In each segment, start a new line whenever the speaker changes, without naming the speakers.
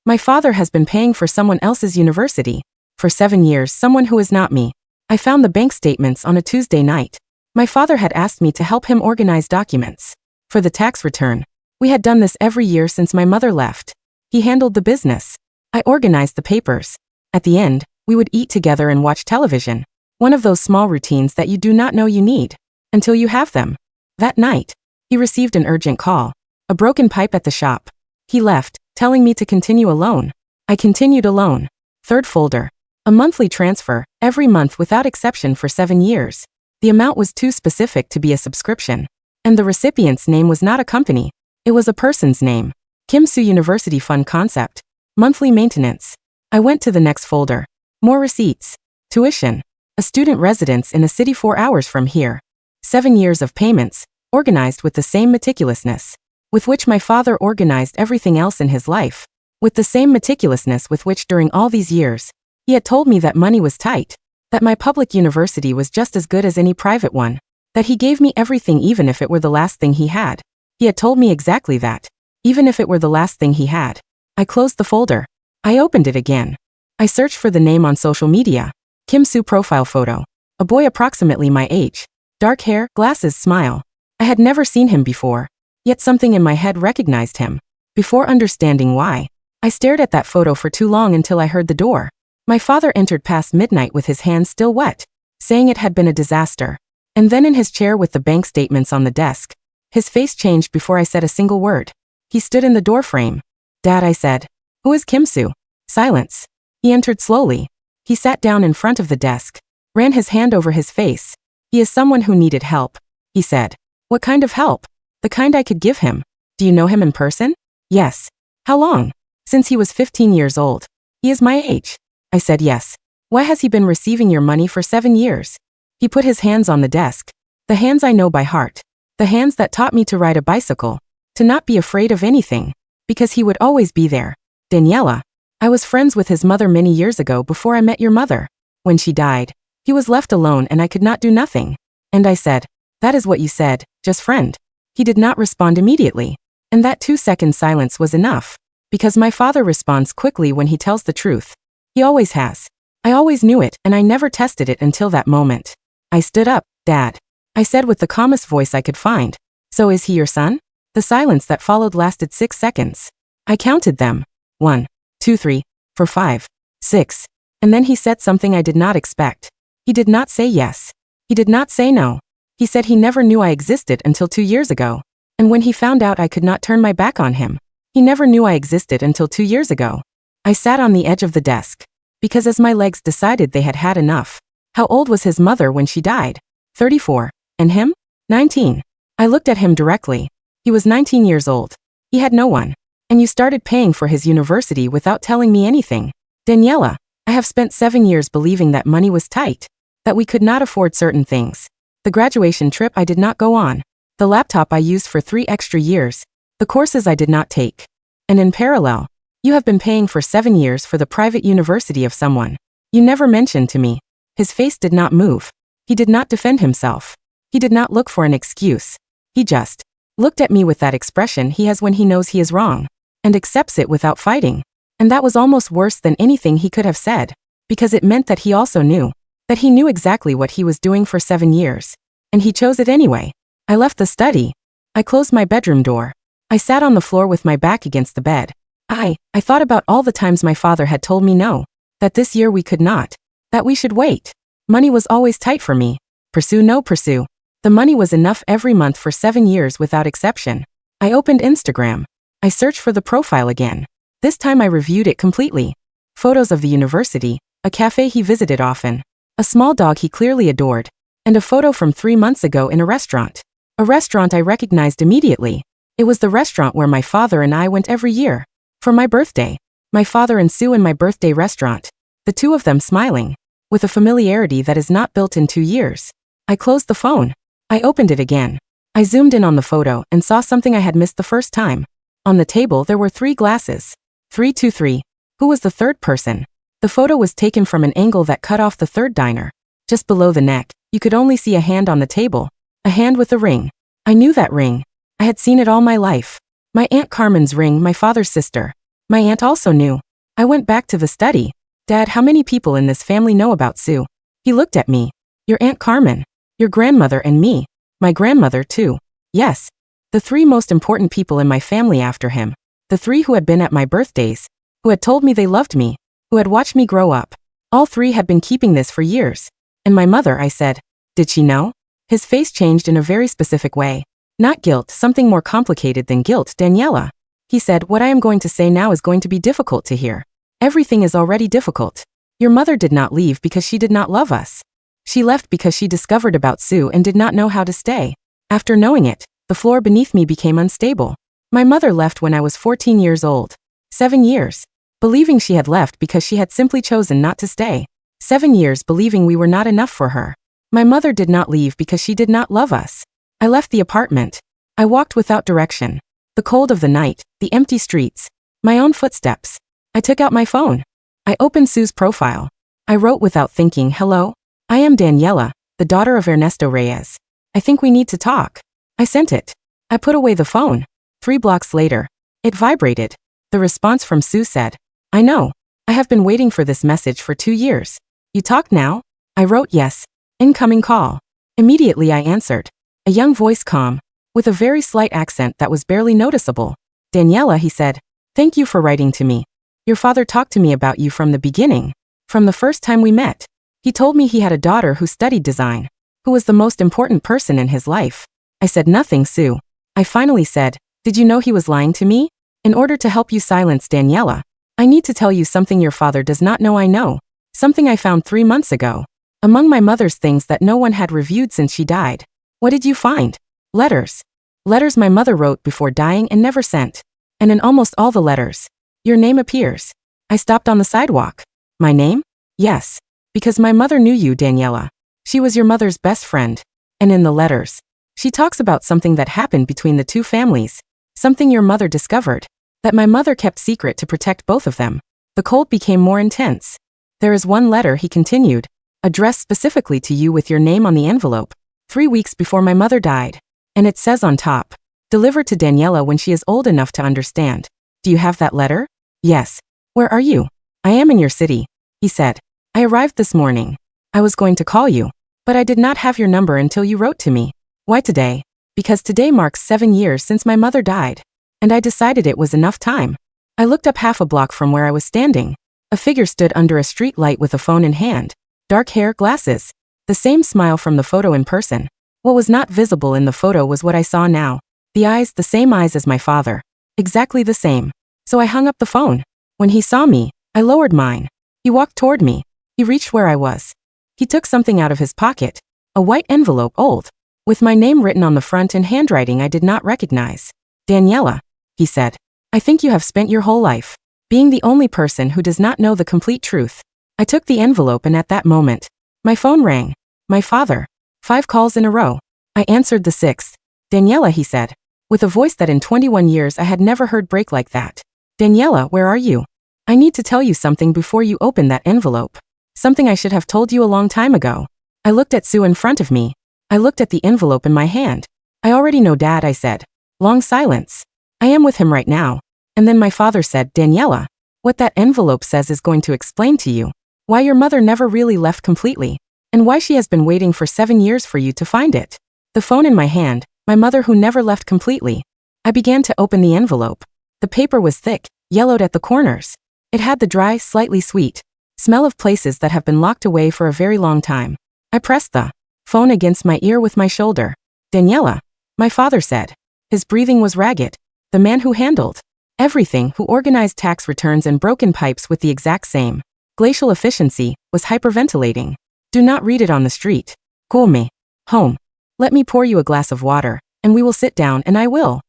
My father has been paying for someone else's university. For 7 years, someone who is not me. I found the bank statements on a Tuesday night. My father had asked me to help him organize documents for the tax return. We had done this every year since my mother left. He handled the business. I organized the papers. At the end, we would eat together and watch television. One of those small routines that you do not know you need until you have them. That night, he received an urgent call. A broken pipe at the shop. He left, telling me to continue alone. I continued alone. Third folder. A monthly transfer, every month without exception for 7 years. The amount was too specific to be a subscription. And the recipient's name was not a company. It was a person's name. Kimsu University Fund Concept. Monthly maintenance. I went to the next folder. More receipts. Tuition. A student residence in a city 4 hours from here. 7 years of payments, organized with the same meticulousness with which my father organized everything else in his life. With the same meticulousness with which during all these years, he had told me that money was tight, that my public university was just as good as any private one, that he gave me everything even if it were the last thing he had. He had told me exactly that, even if it were the last thing he had. I closed the folder. I opened it again. I searched for the name on social media. Kimsu profile photo. A boy approximately my age. Dark hair, glasses, smile. I had never seen him before, yet something in my head recognized him. Before understanding why, I stared at that photo for too long until I heard the door. My father entered past midnight with his hands still wet, saying it had been a disaster. And then in his chair with the bank statements on the desk, his face changed before I said a single word. He stood in the doorframe. Dad, I said. Who is Kimsu? Silence. He entered slowly. He sat down in front of the desk, ran his hand over his face. He is someone who needed help, he said. What kind of help? The kind I could give him. Do you know him in person? Yes. How long? Since he was 15 years old. He is my age. I said yes. Why has he been receiving your money for 7 years? He put his hands on the desk. The hands I know by heart. The hands that taught me to ride a bicycle. To not be afraid of anything. Because he would always be there. Daniela. I was friends with his mother many years ago before I met your mother. When she died, he was left alone and I could not do nothing. And I said, that is what you said, just friend. He did not respond immediately. And that 2-second silence was enough. Because my father responds quickly when he tells the truth. He always has. I always knew it and I never tested it until that moment. I stood up. Dad. I said with the calmest voice I could find. So is he your son? The silence that followed lasted 6 seconds. I counted them. 1, 2, 3, 4, 5, 6. And then he said something I did not expect. He did not say yes. He did not say no. He said he never knew I existed until 2 years ago. And when he found out I could not turn my back on him, he never knew I existed until 2 years ago. I sat on the edge of the desk. Because as my legs decided they had had enough. How old was his mother when she died? 34. And him? 19. I looked at him directly. He was 19 years old. He had no one. And you started paying for his university without telling me anything. Daniela, I have spent 7 years believing that money was tight. That we could not afford certain things. The graduation trip I did not go on. The laptop I used for 3 extra years. The courses I did not take. And in parallel, you have been paying for 7 years for the private university of someone. You never mentioned to me. His face did not move. He did not defend himself. He did not look for an excuse. He just looked at me with that expression he has when he knows he is wrong. And accepts it without fighting. And that was almost worse than anything he could have said. Because it meant that he also knew. That he knew exactly what he was doing for 7 years. And he chose it anyway. I left the study. I closed my bedroom door. I sat on the floor with my back against the bed. I thought about all the times my father had told me no. That this year we could not. That we should wait. Money was always tight for me. Pursue, no pursue. The money was enough every month for 7 years without exception. I opened Instagram. I searched for the profile again. This time I reviewed it completely. Photos of the university, a cafe he visited often, a small dog he clearly adored, and a photo from 3 months ago in a restaurant. A restaurant I recognized immediately. It was the restaurant where my father and I went every year. For my birthday. My father and Sue in my birthday restaurant. The two of them smiling. With a familiarity that is not built in 2 years. I closed the phone. I opened it again. I zoomed in on the photo and saw something I had missed the first time. On the table there were 3 glasses. 3, 2, 3. Who was the third person? The photo was taken from an angle that cut off the third diner. Just below the neck, you could only see a hand on the table. A hand with a ring. I knew that ring. I had seen it all my life. My Aunt Carmen's ring, my father's sister. My aunt also knew. I went back to the study. Dad, how many people in this family know about Sue? He looked at me. Your Aunt Carmen. Your grandmother and me. My grandmother too. Yes. The three most important people in my family after him. The three who had been at my birthdays. Who had told me they loved me. Who had watched me grow up. All three had been keeping this for years. And my mother, I said. Did she know? His face changed in a very specific way. Not guilt, something more complicated than guilt, Daniela. He said, what I am going to say now is going to be difficult to hear. Everything is already difficult. Your mother did not leave because she did not love us. She left because she discovered about Sue and did not know how to stay. After knowing it, the floor beneath me became unstable. My mother left when I was 14 years old. 7 years. Believing she had left because she had simply chosen not to stay. 7 years believing we were not enough for her. My mother did not leave because she did not love us. I left the apartment. I walked without direction. The cold of the night, the empty streets, my own footsteps. I took out my phone. I opened Sue's profile. I wrote without thinking, hello? I am Daniela, the daughter of Ernesto Reyes. I think we need to talk. I sent it. I put away the phone. 3 blocks later, it vibrated. The response from Sue said, I know. I have been waiting for this message for 2 years. You talk now? I wrote yes. Incoming call. Immediately I answered. A young voice, calm, with a very slight accent that was barely noticeable. Daniela, he said. Thank you for writing to me. Your father talked to me about you from the beginning. From the first time we met. He told me he had a daughter who studied design. Who was the most important person in his life. I said nothing, Sue. I finally said, did you know he was lying to me? In order to help you silence Daniela, I need to tell you something your father does not know I know. Something I found 3 months ago. Among my mother's things that no one had reviewed since she died. What did you find? Letters. Letters my mother wrote before dying and never sent. And in almost all the letters, your name appears. I stopped on the sidewalk. My name? Yes. Because my mother knew you, Daniela. She was your mother's best friend. And in the letters, she talks about something that happened between the two families. Something your mother discovered. That my mother kept secret to protect both of them. The cold became more intense. There is one letter, he continued, addressed specifically to you with your name on the envelope. 3 weeks before my mother died. And it says on top, delivered to Daniela when she is old enough to understand. Do you have that letter? Yes. Where are you? I am in your city, he said. I arrived this morning. I was going to call you, but I did not have your number until you wrote to me. Why today? Because today marks 7 years since my mother died. And I decided it was enough time. I looked up half a block from where I was standing. A figure stood under a street light with a phone in hand. Dark hair, glasses. The same smile from the photo in person. What was not visible in the photo was what I saw now. The eyes, the same eyes as my father. Exactly the same. So I hung up the phone. When he saw me, I lowered mine. He walked toward me. He reached where I was. He took something out of his pocket. A white envelope, old. With my name written on the front in handwriting I did not recognize. Daniela, he said. I think you have spent your whole life being the only person who does not know the complete truth. I took the envelope and at that moment, my phone rang. My father. 5 calls in a row. I answered the 6th. Daniela, he said, with a voice that in 21 years I had never heard break like that. Daniela, where are you? I need to tell you something before you open that envelope. Something I should have told you a long time ago. I looked at Sue in front of me. I looked at the envelope in my hand. I already know, Dad, I said. Long silence. I am with him right now. And then my father said, Daniela, what that envelope says is going to explain to you why your mother never really left completely. And why she has been waiting for 7 years for you to find it. The phone in my hand, my mother who never left completely. I began to open the envelope. The paper was thick, yellowed at the corners. It had the dry, slightly sweet smell of places that have been locked away for a very long time. I pressed the phone against my ear with my shoulder. Daniela, my father said. His breathing was ragged. The man who handled everything, who organized tax returns and broken pipes with the exact same glacial efficiency, was hyperventilating. Do not read it on the street. Call me home. Let me pour you a glass of water, and we will sit down and I will.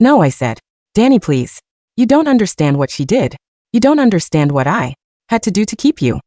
No, I said. Danny, please. You don't understand what she did. You don't understand what I had to do to keep you.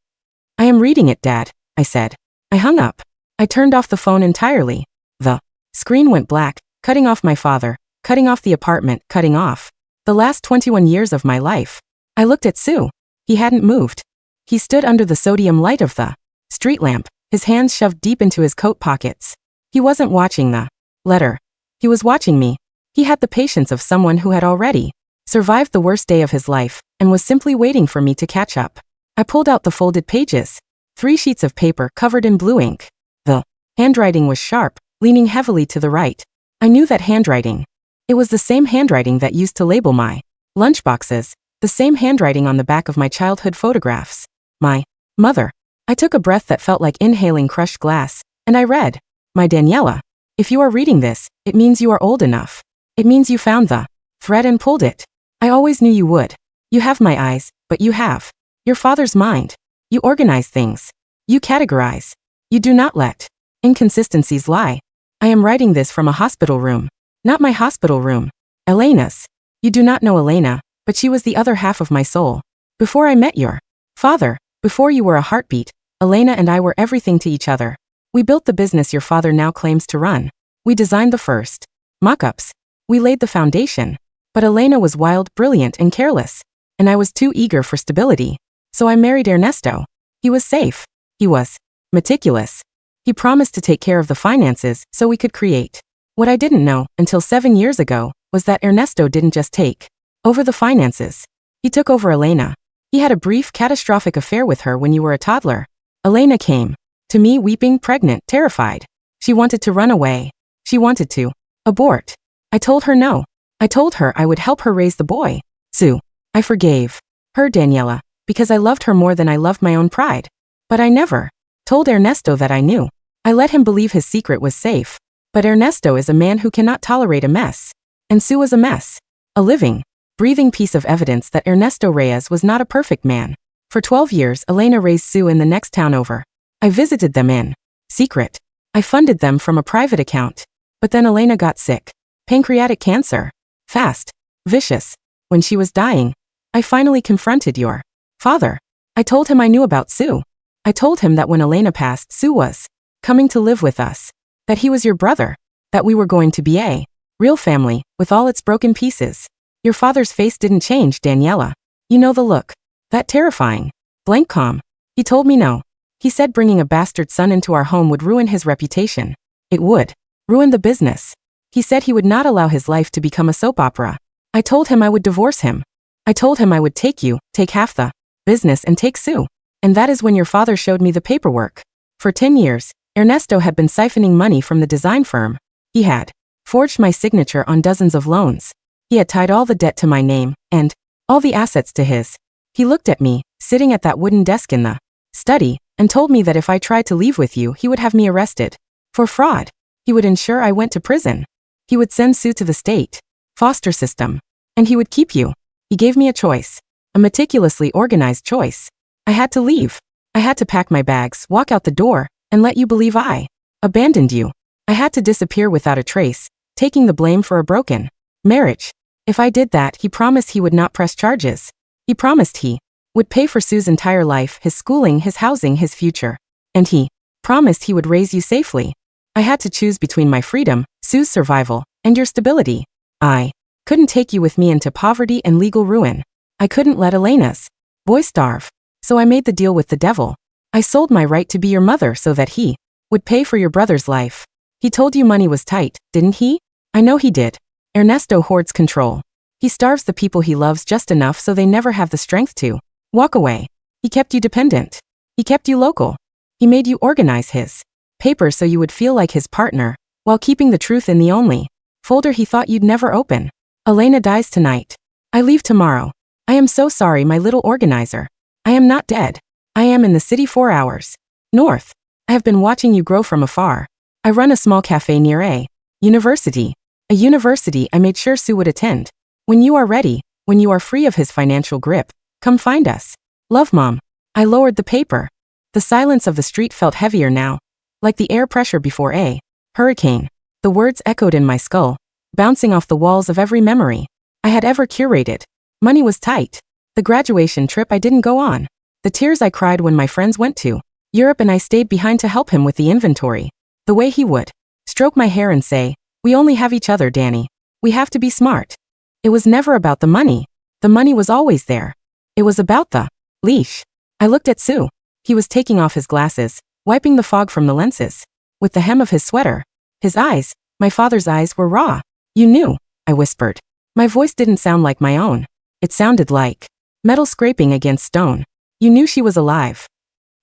I am reading it, Dad, I said. I hung up. I turned off the phone entirely. The screen went black, cutting off my father, cutting off the apartment, cutting off the last 21 years of my life. I looked at Sue. He hadn't moved. He stood under the sodium light of the street lamp, his hands shoved deep into his coat pockets. He wasn't watching the letter. He was watching me. He had the patience of someone who had already survived the worst day of his life, and was simply waiting for me to catch up. I pulled out the folded pages. 3 sheets of paper covered in blue ink. The handwriting was sharp, leaning heavily to the right. I knew that handwriting. It was the same handwriting that used to label my lunchboxes, the same handwriting on the back of my childhood photographs. My mother. I took a breath that felt like inhaling crushed glass, and I read, "My Daniela, if you are reading this, it means you are old enough. It means you found the thread and pulled it. I always knew you would. You have my eyes, but you have your father's mind. You organize things. You categorize. You do not let inconsistencies lie. I am writing this from a hospital room. Not my hospital room. Elena's. You do not know Elena, but she was the other half of my soul. Before I met your father, before you were a heartbeat, Elena and I were everything to each other. We built the business your father now claims to run. We designed the first mock-ups. We laid the foundation. But Elena was wild, brilliant, and careless. And I was too eager for stability. So I married Ernesto. He was safe. He was meticulous. He promised to take care of the finances so we could create. What I didn't know, until 7 years ago, was that Ernesto didn't just take over the finances. He took over Elena. He had a brief, catastrophic affair with her when you were a toddler. Elena came to me weeping, pregnant, terrified. She wanted to run away. She wanted to abort. I told her no. I told her I would help her raise the boy. Sue. I forgave her, Daniela, because I loved her more than I loved my own pride. But I never told Ernesto that I knew. I let him believe his secret was safe. But Ernesto is a man who cannot tolerate a mess. And Sue was a mess. A living, breathing piece of evidence that Ernesto Reyes was not a perfect man. For 12 years, Elena raised Sue in the next town over. I visited them in secret. I funded them from a private account. But then Elena got sick. Pancreatic cancer. Fast. Vicious. When she was dying, I finally confronted your father. I told him I knew about Sue. I told him that when Elena passed, Sue was coming to live with us. That he was your brother. That we were going to be a real family, with all its broken pieces. Your father's face didn't change, Daniela. You know the look. That terrifying, blank calm. He told me no. He said bringing a bastard son into our home would ruin his reputation. It would ruin the business. He said he would not allow his life to become a soap opera. I told him I would divorce him. I told him I would take you, take half the business and take Sue. And that is when your father showed me the paperwork. For 10 years, Ernesto had been siphoning money from the design firm. He had forged my signature on dozens of loans. He had tied all the debt to my name, and all the assets to his. He looked at me, sitting at that wooden desk in the study, and told me that if I tried to leave with you, he would have me arrested. For fraud. He would ensure I went to prison. He would send Sue to the state foster system. And he would keep you. He gave me a choice. A meticulously organized choice. I had to leave. I had to pack my bags, walk out the door, and let you believe I abandoned you. I had to disappear without a trace, taking the blame for a broken marriage. If I did that, he promised he would not press charges. He promised he would pay for Sue's entire life, his schooling, his housing, his future. And he promised he would raise you safely. I had to choose between my freedom, Sue's survival, and your stability. I couldn't take you with me into poverty and legal ruin. I couldn't let Elena's boy starve. So I made the deal with the devil. I sold my right to be your mother so that he would pay for your brother's life. He told you money was tight, didn't he? I know he did. Ernesto hoards control. He starves the people he loves just enough so they never have the strength to walk away. He kept you dependent. He kept you local. He made you organize his papers so you would feel like his partner, while keeping the truth in the only folder he thought you'd never open. Elena dies tonight. I leave tomorrow. I am so sorry, my little organizer. I am not dead. I am in the city 4 hours north. I have been watching you grow from afar. I run a small cafe near a university. A university I made sure Sue would attend. When you are ready, when you are free of his financial grip, come find us. Love, Mom. I lowered the paper. The silence of the street felt heavier now, like the air pressure before a hurricane. The words echoed in my skull, bouncing off the walls of every memory I had ever curated. Money was tight. The graduation trip I didn't go on. The tears I cried when my friends went to Europe and I stayed behind to help him with the inventory. The way he would stroke my hair and say, "We only have each other, Danny. We have to be smart." It was never about the money. The money was always there. It was about the leash. I looked at Sue. He was taking off his glasses, wiping the fog from the lenses. With the hem of his sweater. His eyes, my father's eyes, were raw. "You knew," I whispered. My voice didn't sound like my own. It sounded like metal scraping against stone. You knew she was alive.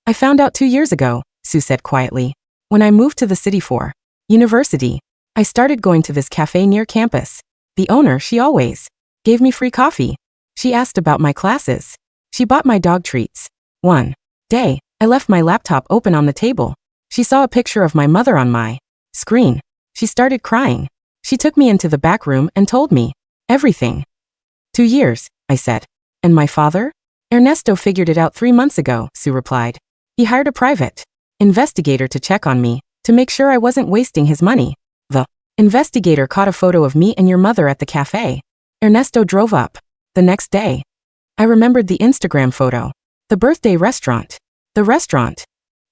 I found out 2 years ago, Sue said quietly. When I moved to the city for university, I started going to this cafe near campus. The owner, she always gave me free coffee. She asked about my classes. She bought my dog treats. One day, I left my laptop open on the table. She saw a picture of my mother on my screen. She started crying. She took me into the back room and told me everything. 2 years, I said. And my father? Ernesto figured it out 3 months ago, Sue replied. He hired a private investigator to check on me, to make sure I wasn't wasting his money. The investigator caught a photo of me and your mother at the cafe. Ernesto drove up. The next day, I remembered the Instagram photo. The birthday restaurant. The restaurant.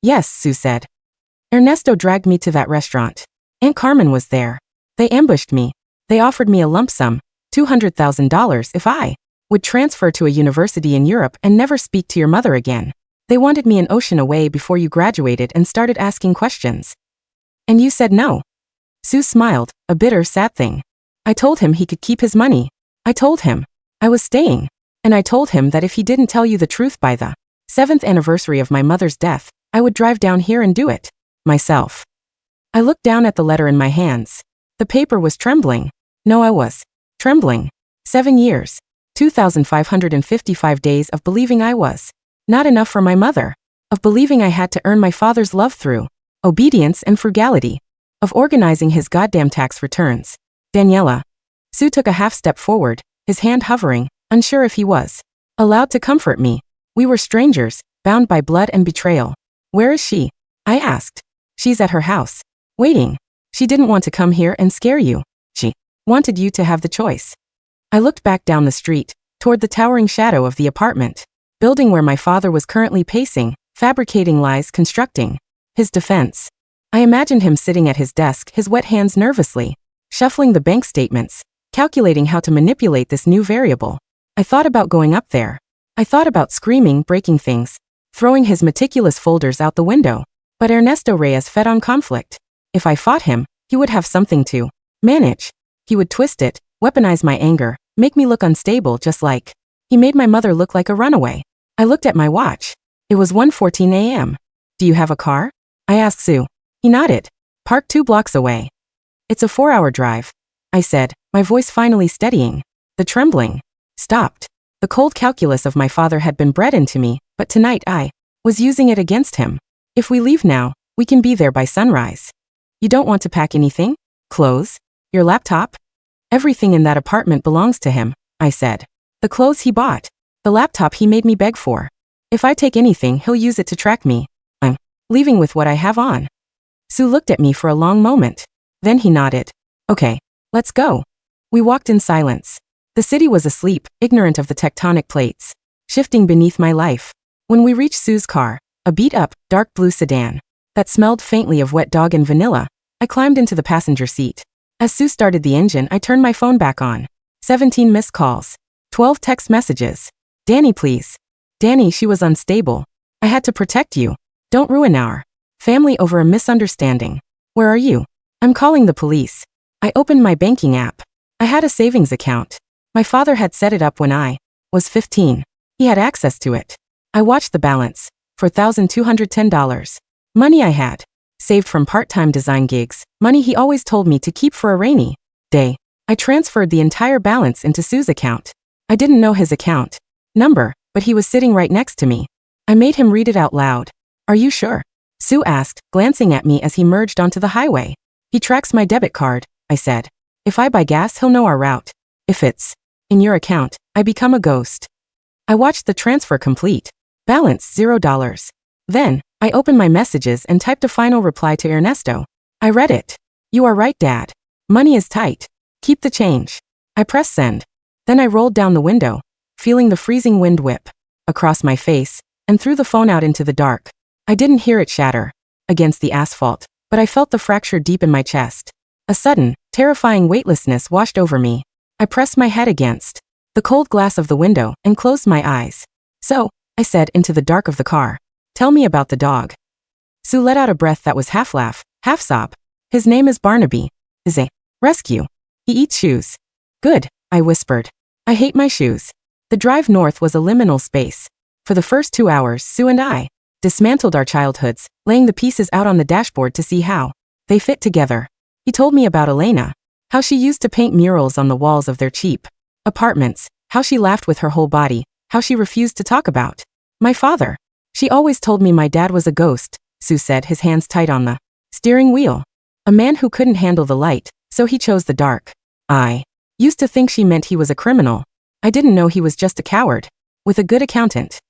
Yes, Sue said. Ernesto dragged me to that restaurant. Aunt Carmen was there. They ambushed me. They offered me a lump sum, $200,000 if I would transfer to a university in Europe and never speak to your mother again. They wanted me an ocean away before you graduated and started asking questions. And you said no. Sue smiled, a bitter, sad thing. I told him he could keep his money. I told him I was staying. And I told him that if he didn't tell you the truth by the 7th anniversary of my mother's death, I would drive down here and do it myself. I looked down at the letter in my hands. The paper was trembling. No, I was trembling. 7 years, 2,555 days of believing I was not enough for my mother, of believing I had to earn my father's love through obedience and frugality, of organizing his goddamn tax returns. Daniela. Sue took a half step forward, his hand hovering, unsure if he was allowed to comfort me. We were strangers, bound by blood and betrayal. Where is she? I asked. She's at her house, waiting. She didn't want to come here and scare you. She wanted you to have the choice. I looked back down the street, toward the towering shadow of the apartment building where my father was currently pacing, fabricating lies, constructing his defense. I imagined him sitting at his desk, his wet hands nervously shuffling the bank statements, calculating how to manipulate this new variable. I thought about going up there. I thought about screaming, breaking things, throwing his meticulous folders out the window. But Ernesto Reyes fed on conflict. If I fought him, he would have something to manage. He would twist it, weaponize my anger, make me look unstable just like he made my mother look like a runaway. I looked at my watch. It was 1:14 a.m. Do you have a car? I asked Sue. He nodded. Parked 2 blocks away. It's a 4-hour drive, I said, my voice finally steadying. The trembling stopped. The cold calculus of my father had been bred into me, but tonight I was using it against him. If we leave now, we can be there by sunrise. You don't want to pack anything? Clothes? Your laptop? Everything in that apartment belongs to him, I said. The clothes he bought. The laptop he made me beg for. If I take anything, he'll use it to track me. I'm leaving with what I have on. Sue looked at me for a long moment. Then he nodded. Okay, let's go. We walked in silence. The city was asleep, ignorant of the tectonic plates shifting beneath my life. When we reached Sue's car, a beat-up, dark blue sedan that smelled faintly of wet dog and vanilla, I climbed into the passenger seat. As Sue started the engine, I turned my phone back on. 17 missed calls. 12 text messages. Danny, please. Danny, she was unstable. I had to protect you. Don't ruin our family over a misunderstanding. Where are you? I'm calling the police. I opened my banking app. I had a savings account. My father had set it up when I was 15. He had access to it. I watched the balance. $4,210. Money I had saved from part-time design gigs, money he always told me to keep for a rainy day. I transferred the entire balance into Sue's account. I didn't know his account number, but he was sitting right next to me. I made him read it out loud. Are you sure? Sue asked, glancing at me as he merged onto the highway. He tracks my debit card, I said. If I buy gas, he'll know our route. If it's in your account, I become a ghost. I watched the transfer complete. Balance $0. Then, I opened my messages and typed a final reply to Ernesto. I read it. You are right, Dad. Money is tight. Keep the change. I pressed send. Then I rolled down the window, feeling the freezing wind whip across my face, and threw the phone out into the dark. I didn't hear it shatter against the asphalt, but I felt the fracture deep in my chest. A sudden, terrifying weightlessness washed over me. I pressed my head against the cold glass of the window and closed my eyes. So, I said into the dark of the car, tell me about the dog. Sue let out a breath that was half laugh, half sob. His name is Barnaby. Is a rescue. He eats shoes. Good, I whispered. I hate my shoes. The drive north was a liminal space. For the first 2 hours, Sue and I dismantled our childhoods, laying the pieces out on the dashboard to see how they fit together. He told me about Elena, how she used to paint murals on the walls of their cheap apartments, how she laughed with her whole body, how she refused to talk about my father. She always told me my dad was a ghost, Sue said, his hands tight on the steering wheel. A man who couldn't handle the light, so he chose the dark. I used to think she meant he was a criminal. I didn't know he was just a coward with a good accountant.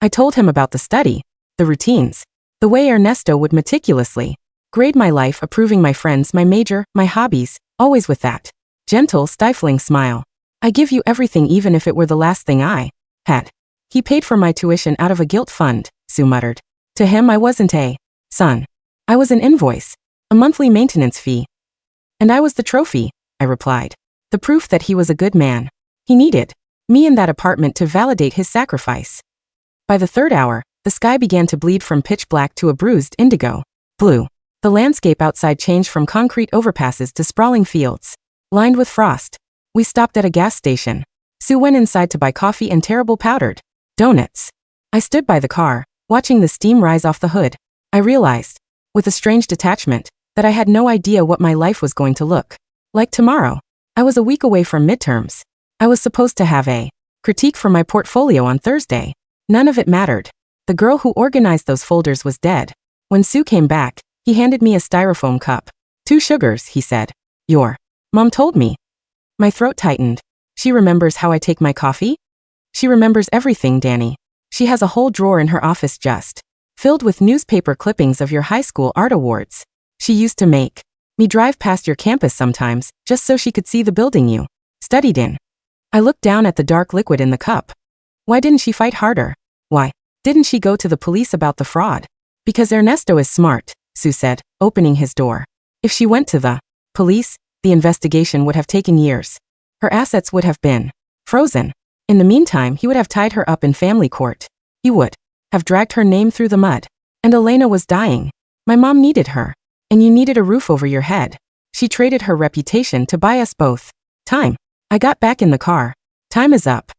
I told him about the study, the routines, the way Ernesto would meticulously grade my life, approving my friends, my major, my hobbies, always with that gentle, stifling smile. I give you everything even if it were the last thing I had. He paid for my tuition out of a guilt fund, Sue muttered. To him I wasn't a son. I was an invoice, a monthly maintenance fee. And I was the trophy, I replied. The proof that he was a good man. He needed me in that apartment to validate his sacrifice. By the third hour, the sky began to bleed from pitch black to a bruised indigo blue. The landscape outside changed from concrete overpasses to sprawling fields, lined with frost. We stopped at a gas station. Sue went inside to buy coffee and terrible powdered donuts. I stood by the car, watching the steam rise off the hood. I realized, with a strange detachment, that I had no idea what my life was going to look like tomorrow. I was a week away from midterms. I was supposed to have a critique for my portfolio on Thursday. None of it mattered. The girl who organized those folders was dead. When Sue came back, he handed me a styrofoam cup. 2 sugars, he said. Your mom told me. My throat tightened. She remembers how I take my coffee? She remembers everything, Danny. She has a whole drawer in her office just filled with newspaper clippings of your high school art awards. She used to make me drive past your campus sometimes, just so she could see the building you studied in. I looked down at the dark liquid in the cup. Why didn't she fight harder? Why didn't she go to the police about the fraud? Because Ernesto is smart, Sue said, opening his door. If she went to the police, the investigation would have taken years. Her assets would have been frozen. In the meantime, he would have tied her up in family court. He would have dragged her name through the mud. And Elena was dying. My mom needed her. And you needed a roof over your head. She traded her reputation to buy us both time. I got back in the car. Time is up.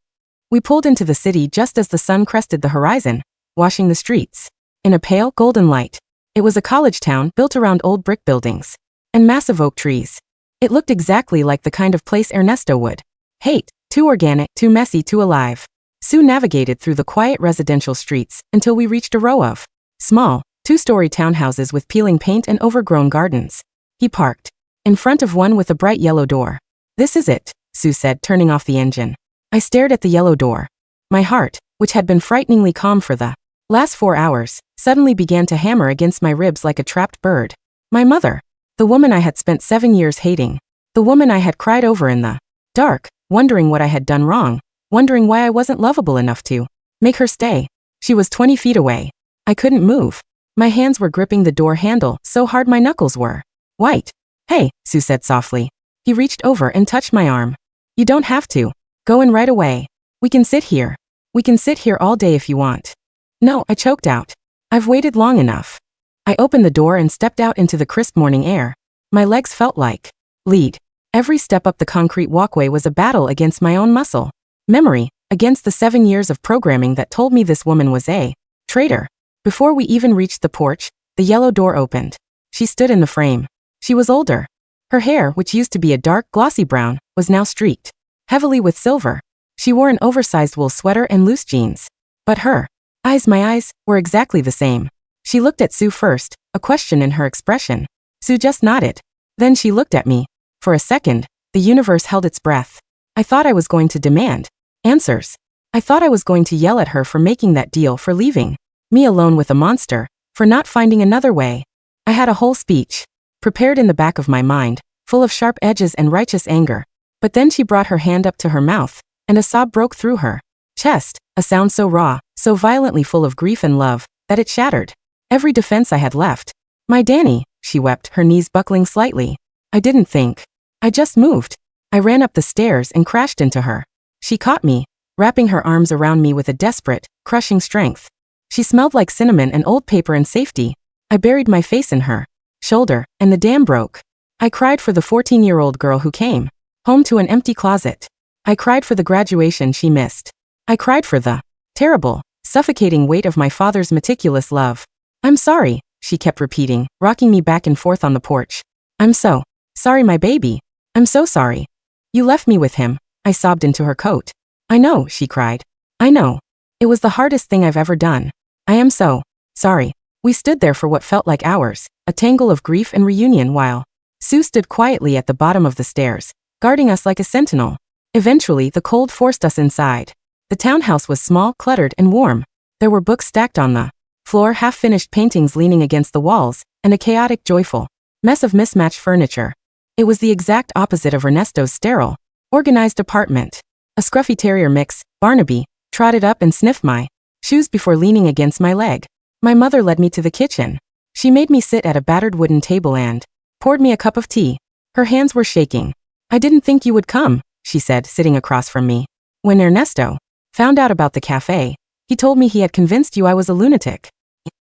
We pulled into the city just as the sun crested the horizon, washing the streets in a pale golden light. It was a college town built around old brick buildings and massive oak trees. It looked exactly like the kind of place Ernesto would hate. Too organic, too messy, too alive. Sue navigated through the quiet residential streets until we reached a row of small, 2-story townhouses with peeling paint and overgrown gardens. He parked in front of one with a bright yellow door. This is it, Sue said, turning off the engine. I stared at the yellow door. My heart, which had been frighteningly calm for the last 4 hours, suddenly began to hammer against my ribs like a trapped bird. My mother. The woman I had spent 7 years hating. The woman I had cried over in the dark, wondering what I had done wrong, wondering why I wasn't lovable enough to make her stay. She was 20 feet away. I couldn't move. My hands were gripping the door handle so hard my knuckles were white. Hey, Sue said softly. He reached over and touched my arm. You don't have to. Go in right away. We can sit here. We can sit here all day if you want. No, I choked out. I've waited long enough. I opened the door and stepped out into the crisp morning air. My legs felt like lead. Every step up the concrete walkway was a battle against my own muscle memory, against the 7 years of programming that told me this woman was a traitor. Before we even reached the porch, the yellow door opened. She stood in the frame. She was older. Her hair, which used to be a dark, glossy brown, was now streaked heavily with silver. She wore an oversized wool sweater and loose jeans. But her eyes, my eyes, were exactly the same. She looked at Sue first, a question in her expression. Sue just nodded. Then she looked at me. For a second, the universe held its breath. I thought I was going to demand answers. I thought I was going to yell at her for making that deal, for leaving me alone with a monster, for not finding another way. I had a whole speech prepared in the back of my mind, full of sharp edges and righteous anger. But then she brought her hand up to her mouth, and a sob broke through her chest, a sound so raw, so violently full of grief and love, that it shattered every defense I had left. My Danny, she wept, her knees buckling slightly. I didn't think. I just moved. I ran up the stairs and crashed into her. She caught me, wrapping her arms around me with a desperate, crushing strength. She smelled like cinnamon and old paper and safety. I buried my face in her shoulder, and the dam broke. I cried for the 14-year-old girl who came home to an empty closet. I cried for the graduation she missed. I cried for the terrible, suffocating weight of my father's meticulous love. I'm sorry, she kept repeating, rocking me back and forth on the porch. I'm so sorry, my baby. I'm so sorry. You left me with him, I sobbed into her coat. I know, she cried. I know. It was the hardest thing I've ever done. I am so sorry. We stood there for what felt like hours, a tangle of grief and reunion while Sue stood quietly at the bottom of the stairs, guarding us like a sentinel. Eventually, the cold forced us inside. The townhouse was small, cluttered, and warm. There were books stacked on the floor, half-finished paintings leaning against the walls, and a chaotic, joyful mess of mismatched furniture. It was the exact opposite of Ernesto's sterile, organized apartment. A scruffy terrier mix, Barnaby, trotted up and sniffed my shoes before leaning against my leg. My mother led me to the kitchen. She made me sit at a battered wooden table and poured me a cup of tea. Her hands were shaking. I didn't think you would come, she said, sitting across from me. When Ernesto found out about the cafe, he told me he had convinced you I was a lunatic.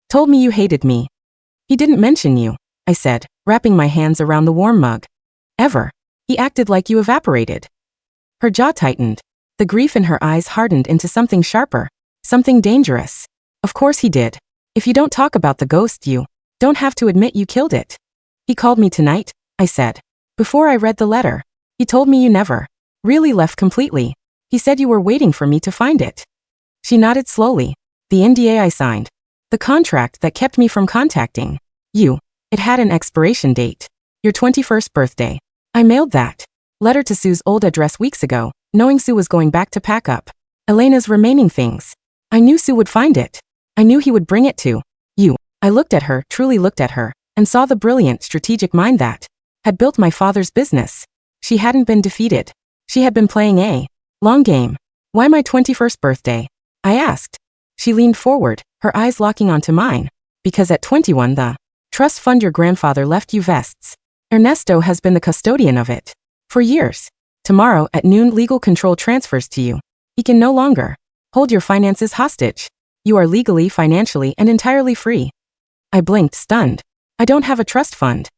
Told me you hated me. He didn't mention you, I said, wrapping my hands around the warm mug. Ever. He acted like you evaporated. Her jaw tightened. The grief in her eyes hardened into something sharper, something dangerous. Of course he did. If you don't talk about the ghost, you don't have to admit you killed it. He called me tonight, I said. Before I read the letter. He told me you never really left completely. He said you were waiting for me to find it. She nodded slowly. The NDA I signed. The contract that kept me from contacting you. It had an expiration date. Your 21st birthday. I mailed that letter to Sue's old address weeks ago, knowing Sue was going back to pack up Elena's remaining things. I knew Sue would find it. I knew he would bring it to you. I looked at her, truly looked at her, and saw the brilliant, strategic mind that had built my father's business. She hadn't been defeated. She had been playing a long game. Why my 21st birthday? I asked. She leaned forward, her eyes locking onto mine. Because at 21 the trust fund your grandfather left you vests. Ernesto has been the custodian of it for years. Tomorrow at noon legal control transfers to you. He can no longer hold your finances hostage. You are legally, financially, and entirely free. I blinked, stunned. I don't have a trust fund.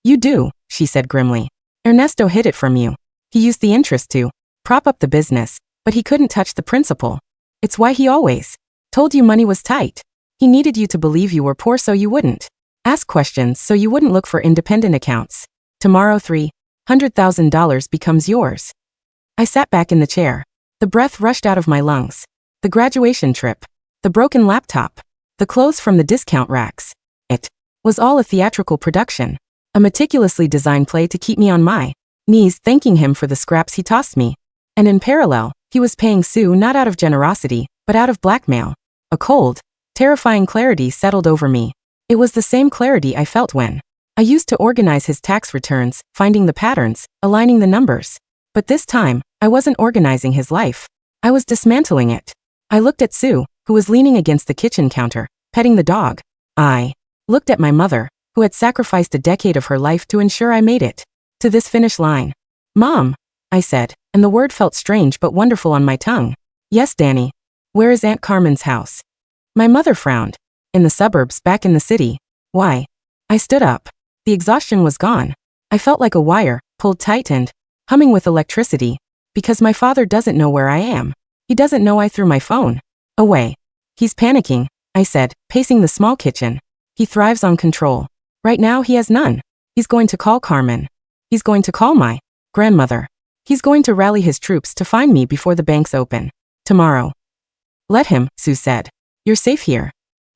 You do, she said grimly. Ernesto hid it from you. He used the interest to prop up the business, but he couldn't touch the principal. It's why he always told you money was tight. He needed you to believe you were poor so you wouldn't ask questions, so you wouldn't look for independent accounts. Tomorrow $300,000 becomes yours. I sat back in the chair. The breath rushed out of my lungs. The graduation trip. The broken laptop. The clothes from the discount racks. It was all a theatrical production. A meticulously designed play to keep me on my knees thanking him for the scraps he tossed me. And in parallel, he was paying Sue not out of generosity, but out of blackmail. A cold, terrifying clarity settled over me. It was the same clarity I felt when I used to organize his tax returns, finding the patterns, aligning the numbers. But this time, I wasn't organizing his life. I was dismantling it. I looked at Sue, who was leaning against the kitchen counter, petting the dog. I looked at my mother, who had sacrificed a decade of her life to ensure I made it to this finish line. Mom, I said, and the word felt strange but wonderful on my tongue. Yes, Danny. Where is Aunt Carmen's house? My mother frowned. In the suburbs, back in the city. Why? I stood up. The exhaustion was gone. I felt like a wire, pulled tight and humming with electricity. Because my father doesn't know where I am. He doesn't know I threw my phone away. He's panicking, I said, pacing the small kitchen. He thrives on control. Right now he has none. He's going to call Carmen. He's going to call my grandmother. He's going to rally his troops to find me before the banks open. Tomorrow. Let him, Sue said. You're safe here.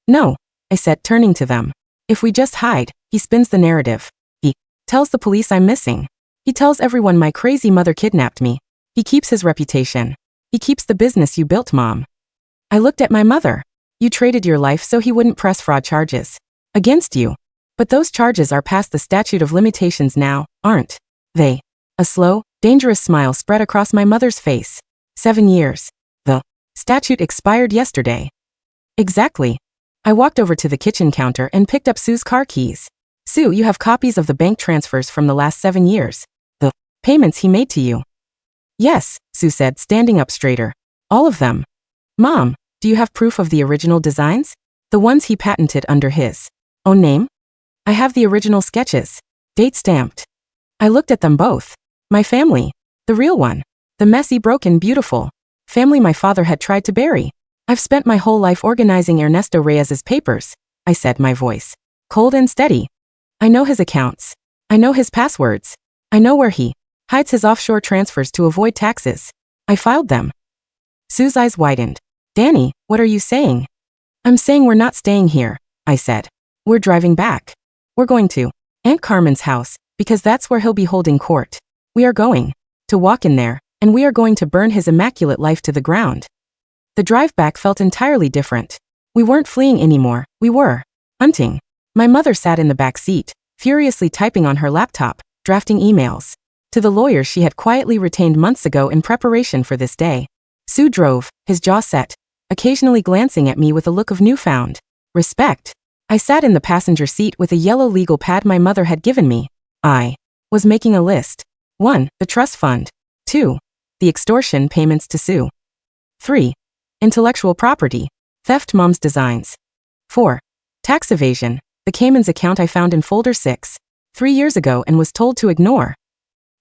No, I said, turning to them. If we just hide, he spins the narrative. He tells the police I'm missing. He tells everyone my crazy mother kidnapped me. He keeps his reputation. He keeps the business you built, Mom. I looked at my mother. You traded your life so he wouldn't press fraud charges against you. But those charges are past the statute of limitations now, aren't they? A slow, dangerous smile spread across my mother's face. 7 years. The statute expired yesterday. Exactly. I walked over to the kitchen counter and picked up Sue's car keys. Sue, you have copies of the bank transfers from the last 7 years. The payments he made to you. Yes, Sue said, standing up straighter. All of them. Mom, do you have proof of the original designs? The ones he patented under his own name? I have the original sketches. Date stamped. I looked at them both. My family. The real one. The messy, broken, beautiful family my father had tried to bury. I've spent my whole life organizing Ernesto Reyes's papers, I said, my voice cold and steady. I know his accounts. I know his passwords. I know where he hides his offshore transfers to avoid taxes. I filed them. Sue's eyes widened. Danny, what are you saying? I'm saying we're not staying here, I said. We're driving back. We're going to Aunt Carmen's house, because that's where he'll be holding court. We are going to walk in there, and we are going to burn his immaculate life to the ground. The drive back felt entirely different. We weren't fleeing anymore, we were hunting. My mother sat in the back seat, furiously typing on her laptop, drafting emails to the lawyers she had quietly retained months ago in preparation for this day. Sue drove, his jaw set, occasionally glancing at me with a look of newfound respect. I sat in the passenger seat with a yellow legal pad my mother had given me. I was making a list. 1. The trust fund. 2. The extortion payments to Sue. 3. Intellectual property. Theft mom's designs. 4. Tax evasion. The Cayman's account I found in folder 6. 3 years ago and was told to ignore.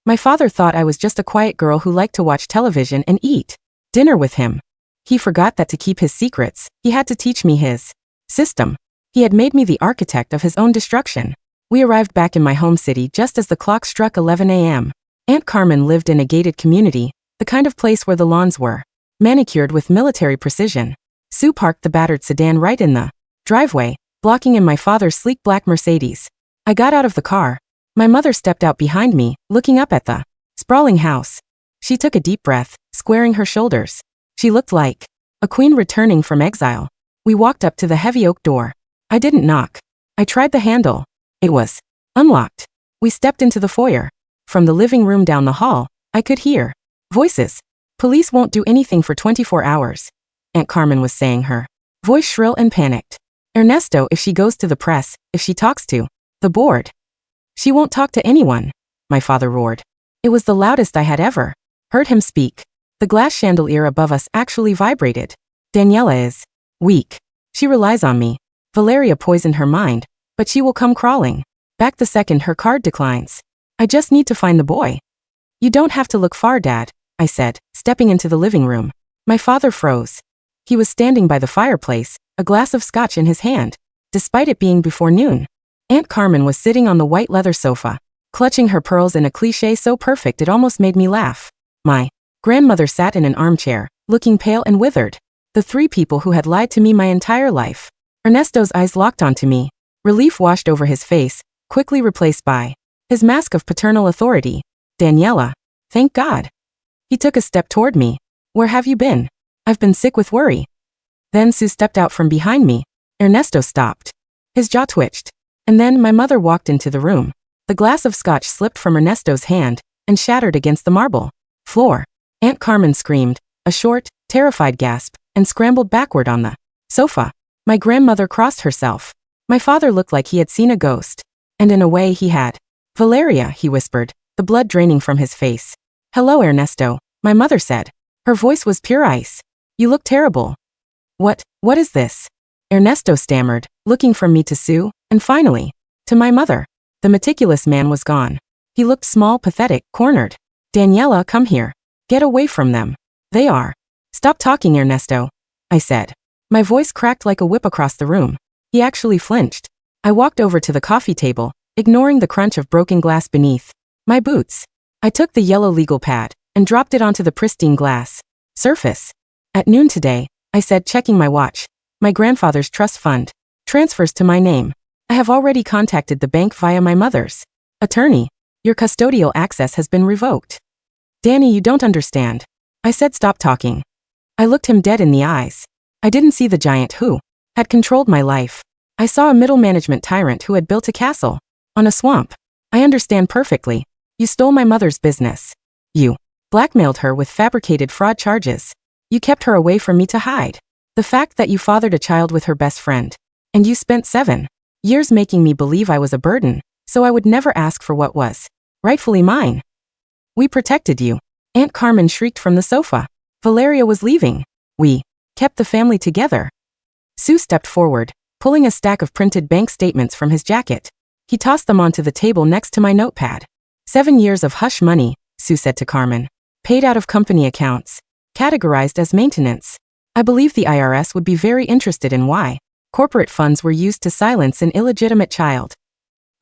My father thought I was just a quiet girl who liked to watch television and eat dinner with him. He forgot that to keep his secrets, he had to teach me his system. He had made me the architect of his own destruction. We arrived back in my home city just as the clock struck 11 a.m. Aunt Carmen lived in a gated community, the kind of place where the lawns were manicured with military precision. Sue parked the battered sedan right in the driveway, blocking in my father's sleek black Mercedes. I got out of the car. My mother stepped out behind me, looking up at the sprawling house. She took a deep breath, squaring her shoulders. She looked like a queen returning from exile. We walked up to the heavy oak door. I didn't knock. I tried the handle. It was unlocked. We stepped into the foyer. From the living room down the hall, I could hear voices. Police won't do anything for 24 hours. Aunt Carmen was saying, her voice shrill and panicked. Ernesto, if she goes to the press, if she talks to the board, she won't talk to anyone, my father roared. It was the loudest I had ever heard him speak. The glass chandelier above us actually vibrated. Daniela is weak. She relies on me. Valeria poisoned her mind, but she will come crawling back the second her card declines. I just need to find the boy. You don't have to look far, Dad, I said, stepping into the living room. My father froze. He was standing by the fireplace, a glass of scotch in his hand, despite it being before noon. Aunt Carmen was sitting on the white leather sofa, clutching her pearls in a cliché so perfect it almost made me laugh. My grandmother sat in an armchair, looking pale and withered. The three people who had lied to me my entire life. Ernesto's eyes locked onto me. Relief washed over his face, quickly replaced by his mask of paternal authority. Daniela. Thank God. He took a step toward me. Where have you been? I've been sick with worry. Then Sue stepped out from behind me. Ernesto stopped. His jaw twitched. And then my mother walked into the room. The glass of scotch slipped from Ernesto's hand and shattered against the marble floor. Aunt Carmen screamed, a short, terrified gasp, and scrambled backward on the sofa. My grandmother crossed herself. My father looked like he had seen a ghost. And in a way he had. Valeria, he whispered, the blood draining from his face. Hello, Ernesto, my mother said. Her voice was pure ice. You look terrible. What is this? Ernesto stammered, looking from me to Sue, and finally, to my mother. The meticulous man was gone. He looked small, pathetic, cornered. Daniela, come here. Get away from them. They are. Stop talking, Ernesto, I said. My voice cracked like a whip across the room. He actually flinched. I walked over to the coffee table, ignoring the crunch of broken glass beneath my boots. I took the yellow legal pad and dropped it onto the pristine glass surface. At noon today, I said, checking my watch. My grandfather's trust fund transfers to my name. I have already contacted the bank via my mother's attorney. Your custodial access has been revoked. Danny, you don't understand. I said, stop talking. I looked him dead in the eyes. I didn't see the giant who had controlled my life. I saw a middle management tyrant who had built a castle on a swamp. I understand perfectly. You stole my mother's business. You blackmailed her with fabricated fraud charges. You kept her away from me to hide the fact that you fathered a child with her best friend. And you spent 7 years making me believe I was a burden, so I would never ask for what was rightfully mine. We protected you. Aunt Carmen shrieked from the sofa. Valeria was leaving. We kept the family together. Sue stepped forward, pulling a stack of printed bank statements from his jacket. He tossed them onto the table next to my notepad. 7 years of hush money, Sue said to Carmen. paid out of company accounts, categorized as maintenance. I believe the IRS would be very interested in why corporate funds were used to silence an illegitimate child.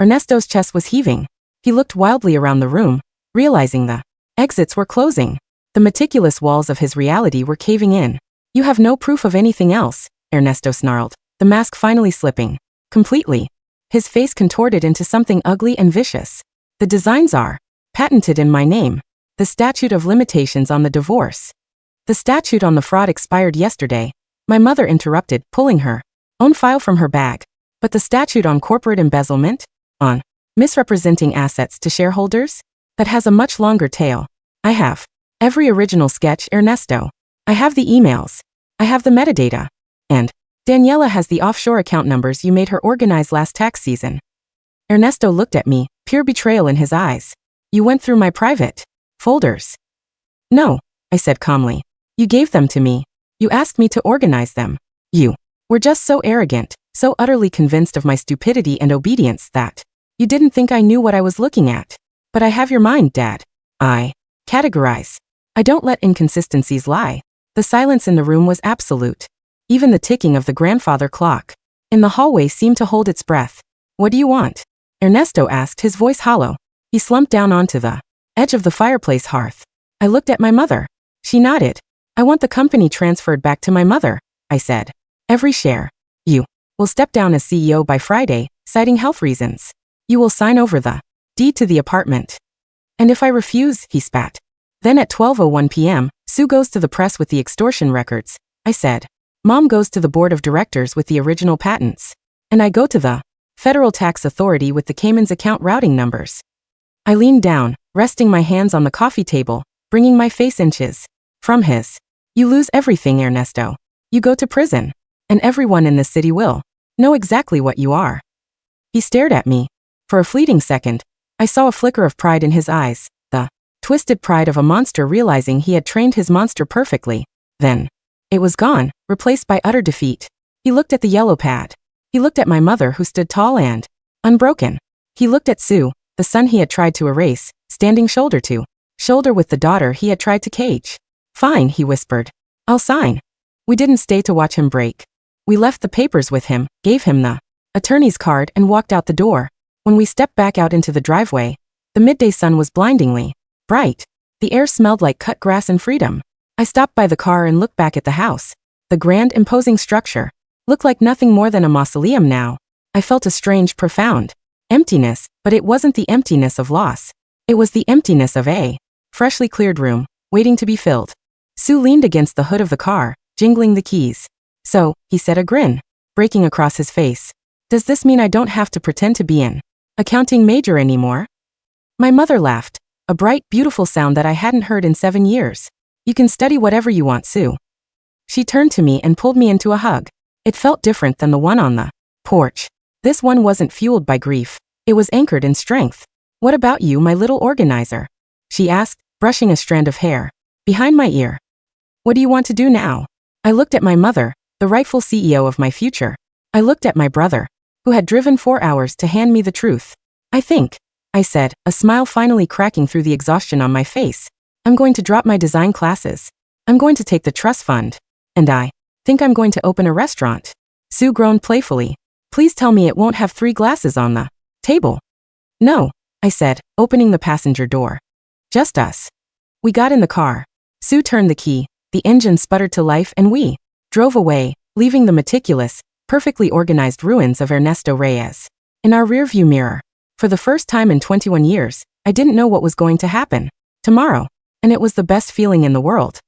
Ernesto's chest was heaving. He looked wildly around the room, realizing the exits were closing. The meticulous walls of his reality were caving in. You have no proof of anything else, Ernesto snarled, the mask finally slipping completely. His face contorted into something ugly and vicious. The designs are patented in my name. The statute of limitations on the divorce. The statute on the fraud expired yesterday. My mother interrupted, pulling her own file from her bag. But the statute on corporate embezzlement? On misrepresenting assets to shareholders? That has a much longer tail. I have every original sketch, Ernesto. I have the emails. I have the metadata. And Daniela has the offshore account numbers you made her organize last tax season. Ernesto looked at me, pure betrayal in his eyes. You went through my private folders. No, I said calmly. You gave them to me. You asked me to organize them. You were just so arrogant, so utterly convinced of my stupidity and obedience that you didn't think I knew what I was looking at. But I have your mind, Dad. I categorize. I don't let inconsistencies lie. The silence in the room was absolute. Even the ticking of the grandfather clock in the hallway seemed to hold its breath. What do you want? Ernesto asked, his voice hollow. He slumped down onto the edge of the fireplace hearth. I looked at my mother. She nodded. I want the company transferred back to my mother, I said. Every share. You will step down as CEO by Friday, citing health reasons. You will sign over the deed to the apartment. And if I refuse, he spat. Then at 12:01 p.m., Sue goes to the press with the extortion records, I said. Mom goes to the board of directors with the original patents. And I go to the Federal Tax Authority with the Cayman's account routing numbers. I leaned down, resting my hands on the coffee table, bringing my face inches from his. You lose everything, Ernesto. You go to prison. And everyone in this city will know exactly what you are. He stared at me. For a fleeting second, I saw a flicker of pride in his eyes, the twisted pride of a monster realizing he had trained his monster perfectly. Then, it was gone, replaced by utter defeat. He looked at the yellow pad. He looked at my mother who stood tall and unbroken. He looked at Sue, the son he had tried to erase, standing shoulder to shoulder with the daughter he had tried to cage. Fine, he whispered. I'll sign. We didn't stay to watch him break. We left the papers with him, gave him the attorney's card and walked out the door. When we stepped back out into the driveway, the midday sun was blindingly bright. The air smelled like cut grass and freedom. I stopped by the car and looked back at the house. The grand, imposing structure looked like nothing more than a mausoleum now. I felt a strange, profound emptiness, but it wasn't the emptiness of loss. It was the emptiness of a freshly cleared room, waiting to be filled. Sue leaned against the hood of the car, jingling the keys. So, he said, a grin breaking across his face. Does this mean I don't have to pretend to be an accounting major anymore? My mother laughed, a bright, beautiful sound that I hadn't heard in 7 years. You can study whatever you want, Sue. She turned to me and pulled me into a hug. It felt different than the one on the porch. This one wasn't fueled by grief. It was anchored in strength. What about you, my little organizer? She asked, brushing a strand of hair behind my ear. What do you want to do now? I looked at my mother, the rightful CEO of my future. I looked at my brother, who had driven 4 hours to hand me the truth. I think, I said, a smile finally cracking through the exhaustion on my face. I'm going to drop my design classes. I'm going to take the trust fund. And I think I'm going to open a restaurant. Sue groaned playfully. Please tell me it won't have 3 glasses on the table. No, I said, opening the passenger door. Just us. We got in the car. Sue turned the key. The engine sputtered to life and we drove away, leaving the meticulous, perfectly organized ruins of Ernesto Reyes in our rearview mirror. For the first time in 21 years, I didn't know what was going to happen tomorrow, and it was the best feeling in the world.